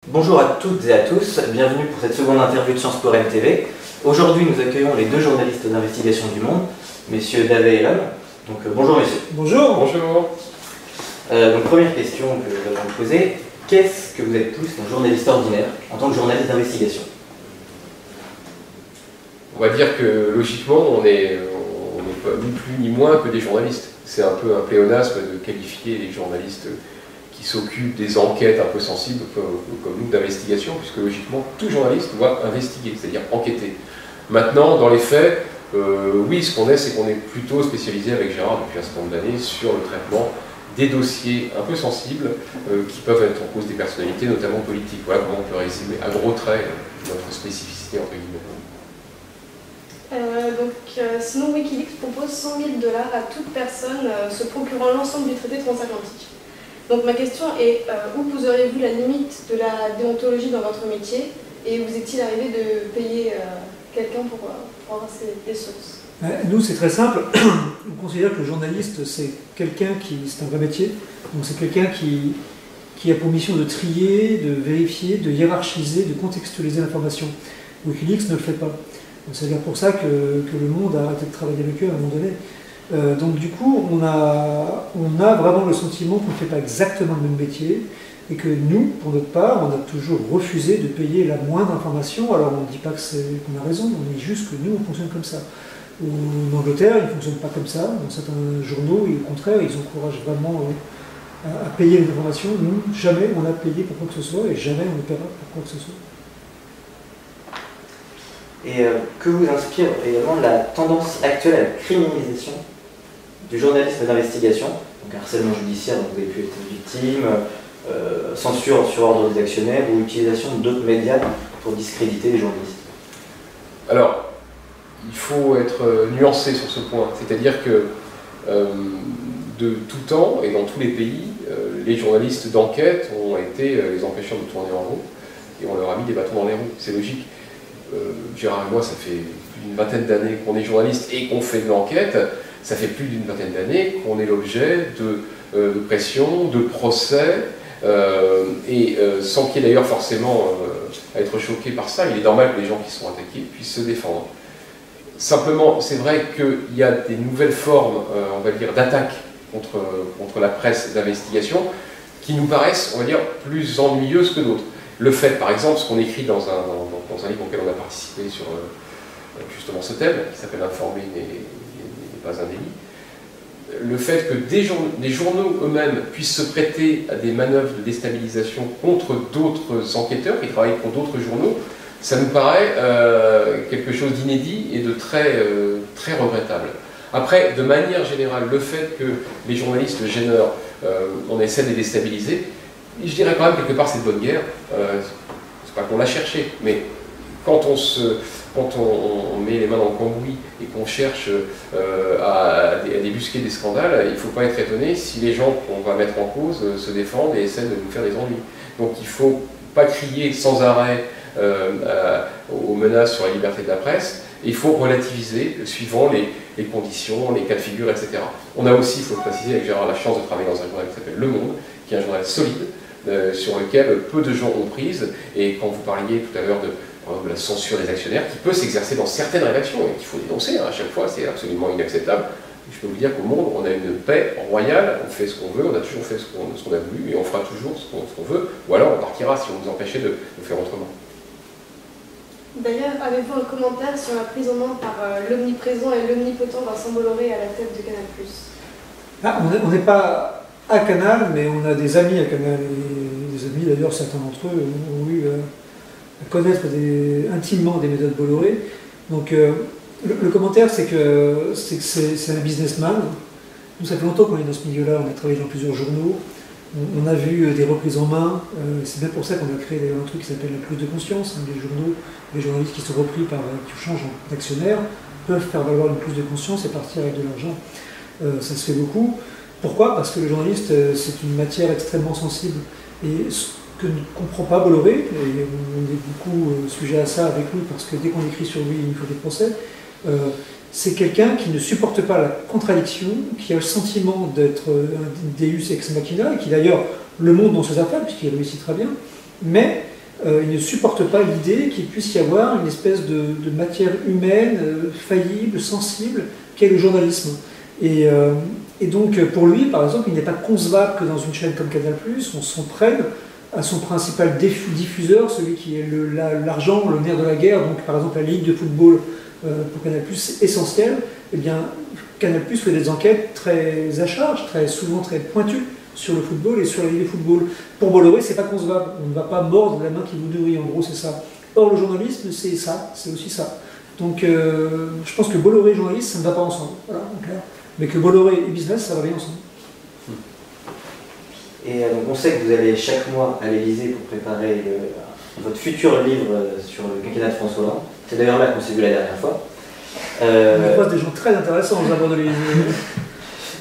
Bonjour à toutes et à tous, bienvenue pour cette seconde interview de Sciences Po Rennes TV. Aujourd'hui, nous accueillons les deux journalistes d'investigation du Monde, messieurs Davet et Lhomme. Donc bonjour messieurs. Bonjour. Bonjour. Donc première question que je vais vous poser, qu'est-ce que vous êtes tous un journaliste ordinaire en tant que journaliste d'investigation? On va dire que logiquement, on n'est pas ni plus ni moins que des journalistes. C'est un peu un pléonasme de qualifier les journalistes qui s'occupent des enquêtes un peu sensibles comme nous d'investigation, puisque logiquement, tout journaliste doit investiguer, c'est-à-dire enquêter. Maintenant, dans les faits, oui, ce qu'on est, c'est qu'on est plutôt spécialisé avec Gérard depuis un certain nombre d'années sur le traitement des dossiers un peu sensibles qui peuvent être en cause des personnalités, notamment politiques. Voilà comment on peut résumer à gros traits notre spécificité entre guillemets. Sinon, Wikileaks propose 100 000 $ à toute personne se procurant l'ensemble du traité transatlantique. Donc ma question est, où poseriez-vous la limite de la déontologie dans votre métier et vous est-il arrivé de payer quelqu'un pour avoir des sources? Nous, c'est très simple. On considère que le journaliste, c'est quelqu'un c'est un vrai métier. Donc c'est quelqu'un qui a pour mission de trier, de vérifier, de hiérarchiser, de contextualiser l'information. Wikileaks ne le fait pas. C'est bien pour ça que le Monde a arrêté de travailler avec eux à un moment donné. Donc du coup, on a vraiment le sentiment qu'on ne fait pas exactement le même métier et que nous, pour notre part, on a toujours refusé de payer la moindre information. Alors on ne dit pas qu'on a raison, on dit juste que nous, on fonctionne comme ça. En Angleterre, ils ne fonctionnent pas comme ça. Dans certains journaux, au contraire, ils encouragent vraiment à payer les informations. Nous, jamais on a payé pour quoi que ce soit et jamais on ne paiera pour quoi que ce soit. Et que vous inspire également la tendance actuelle à la criminalisation du journalisme d'investigation, donc harcèlement judiciaire dont vous avez pu être victime, censure sur ordre des actionnaires ou utilisation d'autres médias pour discréditer les journalistes? Alors, il faut être nuancé sur ce point, c'est-à-dire que de tout temps et dans tous les pays, les journalistes d'enquête ont été les empêcheurs de tourner en rond et on leur a mis des bâtons dans les roues, c'est logique. Gérard et moi, ça fait plus d'une vingtaine d'années qu'on est journaliste et qu'on fait de l'enquête. Ça fait plus d'une vingtaine d'années qu'on est l'objet de pression, de procès, sans qu'il y ait d'ailleurs forcément à être choqué par ça. Il est normal que les gens qui sont attaqués puissent se défendre. Simplement, c'est vrai qu'il y a des nouvelles formes, on va dire, d'attaque contre la presse d'investigation qui nous paraissent, on va dire, plus ennuyeuses que d'autres. Le fait, par exemple, ce qu'on écrit dans un livre auquel on a participé sur justement ce thème, qui s'appelle « Informer n'est pas un délit », le fait que des journaux eux-mêmes puissent se prêter à des manœuvres de déstabilisation contre d'autres enquêteurs qui travaillent pour d'autres journaux, ça nous paraît quelque chose d'inédit et de très regrettable. Après, de manière générale, le fait que les journalistes gêneurs, on essaie de les déstabiliser, je dirais quand même quelque part c'est de bonne guerre, c'est pas qu'on l'a cherché, mais quand on met les mains dans le cambouis et qu'on cherche à débusquer des scandales, il ne faut pas être étonné si les gens qu'on va mettre en cause se défendent et essaient de nous faire des ennuis. Donc il ne faut pas crier sans arrêt aux menaces sur la liberté de la presse, et il faut relativiser suivant les conditions, les cas de figure, etc. On a aussi, il faut le préciser avec Gérard, la chance de travailler dans un journal qui s'appelle Le Monde, qui est un journal solide, sur lequel peu de gens ont prise, et quand vous parliez tout à l'heure de la censure des actionnaires, qui peut s'exercer dans certaines rédactions, et qu'il faut dénoncer, à chaque fois, c'est absolument inacceptable. Je peux vous dire qu'au Monde, on a une paix royale, on fait ce qu'on veut, on a toujours fait ce qu'on a voulu, et on fera toujours ce qu'on veut, ou alors on partira si on nous empêchait de faire autrement. D'ailleurs, avez-vous un commentaire sur la prise en main par l'omniprésent et l'omnipotent Vincent Bolloré à la tête de Canal+? On n'est pas à Canal, mais on a des amis à Canal, et des amis d'ailleurs, certains d'entre eux ont eu à connaître intimement des méthodes Bolloré. Donc le commentaire, c'est que c'est un businessman. Nous, ça fait longtemps qu'on est dans ce milieu-là, on a travaillé dans plusieurs journaux, on a vu des reprises en main, c'est bien pour ça qu'on a créé d'ailleurs un truc qui s'appelle la prise de conscience. Les journaux, les journalistes qui sont repris qui changent d'actionnaire peuvent faire valoir une prise de conscience et partir avec de l'argent. Ça se fait beaucoup. Pourquoi? Parce que le journaliste, c'est une matière extrêmement sensible. Et ce que ne comprend pas Bolloré, et on est beaucoup sujet à ça avec lui, parce que dès qu'on écrit sur lui, il faut des procès, c'est quelqu'un qui ne supporte pas la contradiction, qui a le sentiment d'être un deus ex machina, et qui d'ailleurs le montre dans ses affaires, puisqu'il réussit très bien, mais il ne supporte pas l'idée qu'il puisse y avoir une espèce de matière humaine, faillible, sensible, qu'est le journalisme. Et donc pour lui, par exemple, il n'est pas concevable que dans une chaîne comme Canal+, on s'en prenne à son principal diffuseur, celui qui est l'argent, le nerf de la guerre, donc par exemple la ligue de football pour Canal+, essentielle. Eh bien, Canal+ fait des enquêtes très à charge, très souvent très pointues sur le football et sur la ligue de football. Pour Bolloré, c'est pas concevable. On ne va pas mordre la main qui vous nourrit, en gros, c'est ça. Or, le journalisme, c'est ça, c'est aussi ça. Donc, je pense que Bolloré et journaliste, ça ne va pas ensemble. Voilà, en clair. Mais que Bolloré et business, ça va bien ensemble. Et donc, on sait que vous allez chaque mois à l'Élysée pour préparer votre futur livre sur le quinquennat de François Hollande. C'est d'ailleurs là qu'on s'est vu la dernière fois. On croise des gens très intéressants aux abords de l'Élysée.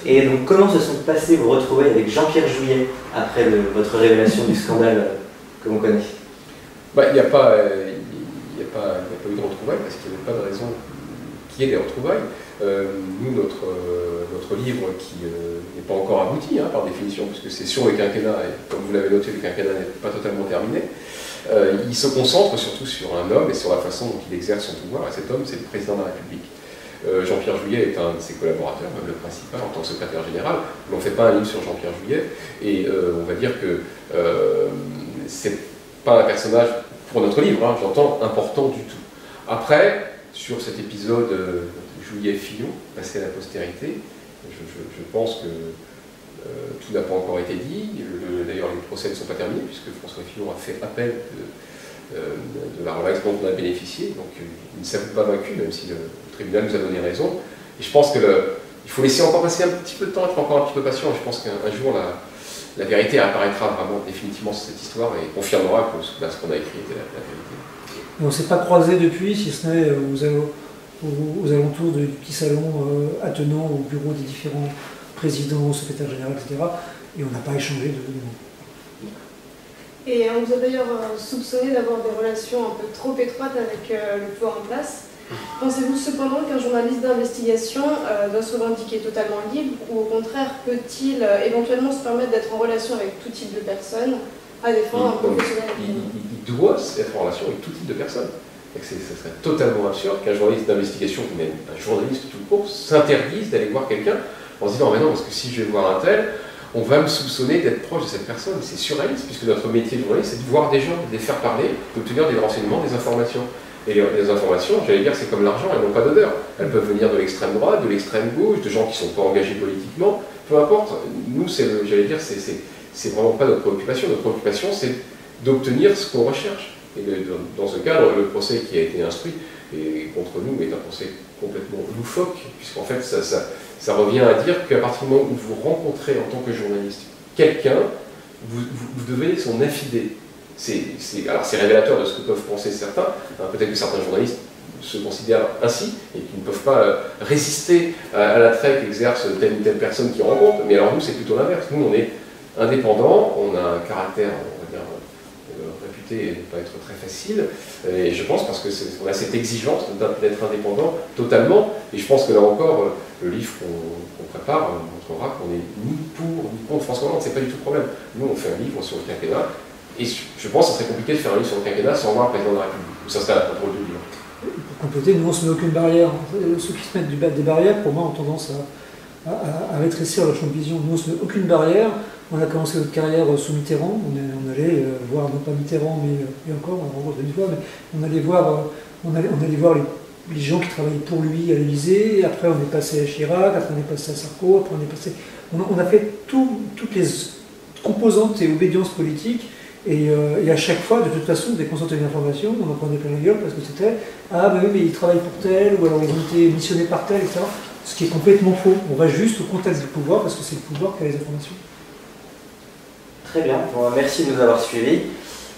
Et donc, comment se sont passées vos retrouvailles avec Jean-Pierre Jouyet après votre révélation du scandale que l'on connaît? Il n'y a pas eu de retrouvailles parce qu'il n'y avait pas de raison qu'il y ait des retrouvailles. Nous, notre livre qui n'est pas encore abouti, par définition, puisque c'est sur le quinquennat, et comme vous l'avez noté, le quinquennat n'est pas totalement terminé, il se concentre surtout sur un homme et sur la façon dont il exerce son pouvoir, et cet homme, c'est le président de la République. Jean-Pierre Jouyet est un de ses collaborateurs, même le principal, en tant que secrétaire général. On ne fait pas un livre sur Jean-Pierre Jouyet, et on va dire que c'est pas un personnage, pour notre livre, j'entends, important du tout. Après, sur cet épisode Jouyet-Fillon, passé à la postérité, je pense que tout n'a pas encore été dit. D'ailleurs, les procès ne sont pas terminés, puisque François Fillon a fait appel de la relaxe dont on a bénéficié, donc il ne s'avoue pas vaincu, même si le tribunal nous a donné raison. Et je pense qu'il faut laisser encore passer un petit peu de temps, être encore un petit peu patient, et je pense qu'un jour la vérité apparaîtra vraiment définitivement sur cette histoire et confirmera que ce qu'on a écrit était la vérité. Et on ne s'est pas croisé depuis, si ce n'est aux alentours du petit salon attenant au bureau des différents présidents, secrétaires généraux, etc. Et on n'a pas échangé de mots. Et on vous a d'ailleurs soupçonné d'avoir des relations un peu trop étroites avec le pouvoir en place. Pensez-vous cependant qu'un journaliste d'investigation doit se revendiquer totalement libre, ou au contraire peut-il éventuellement se permettre d'être en relation avec tout type de personnes à des fins professionnelles? Il doit être en relation avec tout type de personnes. Ce serait totalement absurde qu'un journaliste d'investigation, ou même un journaliste tout court, s'interdise d'aller voir quelqu'un en se disant mais non, parce que si je vais voir un tel, on va me soupçonner d'être proche de cette personne. C'est surréaliste, puisque notre métier de journaliste, c'est de voir des gens, de les faire parler, d'obtenir des renseignements, des informations. Et les informations, j'allais dire, c'est comme l'argent, elles n'ont pas d'odeur. Elles peuvent venir de l'extrême droite, de l'extrême gauche, de gens qui ne sont pas engagés politiquement, peu importe. Nous, j'allais dire, c'est vraiment pas notre préoccupation. Notre préoccupation, c'est d'obtenir ce qu'on recherche. Et dans ce cadre, le procès qui a été instruit et contre nous est un procès complètement loufoque, puisqu'en fait, ça revient à dire qu'à partir du moment où vous rencontrez en tant que journaliste quelqu'un, vous devenez son affidé. Alors c'est révélateur de ce que peuvent penser certains. Peut-être que certains journalistes se considèrent ainsi et qui ne peuvent pas résister à l'attrait qu'exerce telle ou telle personne qu'ils rencontrent. Mais alors nous, c'est plutôt l'inverse. Nous, on est indépendants, on a un caractère, on va dire, réputé ne pas être très facile. Et je pense parce qu'on a cette exigence d'être indépendant totalement. Et je pense que là encore, le livre qu'on prépare montrera qu'on n'est ni pour ni contre François Hollande. C'est pas du tout le problème. Nous, on fait un livre sur le quinquennat. Et je pense que ce serait compliqué de faire un livre sur le quinquennat sans voir le président de la République. Ça serait un drôle de livre. Pour compléter, nous on ne se met aucune barrière. Ceux qui se mettent des barrières, pour moi, ont tendance à rétrécir leur champ de vision. Nous on ne se met aucune barrière. On a commencé notre carrière sous Mitterrand. On allait voir, non pas Mitterrand, mais et encore, on rencontre une fois, mais on allait voir les gens qui travaillaient pour lui à l'Élysée. Après on est passé à Chirac, après on est passé à Sarko, après on est passé. On a fait toutes les composantes et obédiences politiques. Et à chaque fois, de toute façon, dès qu'on sortait une information, on en prenait plein la gueule parce que c'était « Ah, ben oui, mais ils travaillent pour tel, ou alors ils ont été missionnés par tel, etc. » Ce qui est complètement faux. On va juste au contexte du pouvoir parce que c'est le pouvoir qui a les informations. Très bien. Bon, merci de nous avoir suivis.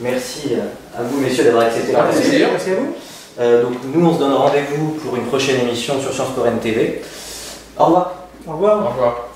Merci à vous, messieurs, d'avoir accepté l'invitation. Merci à vous. Donc, nous, on se donne rendez-vous pour une prochaine émission sur Sciences Po Rennes TV. Au revoir. Au revoir. Au revoir.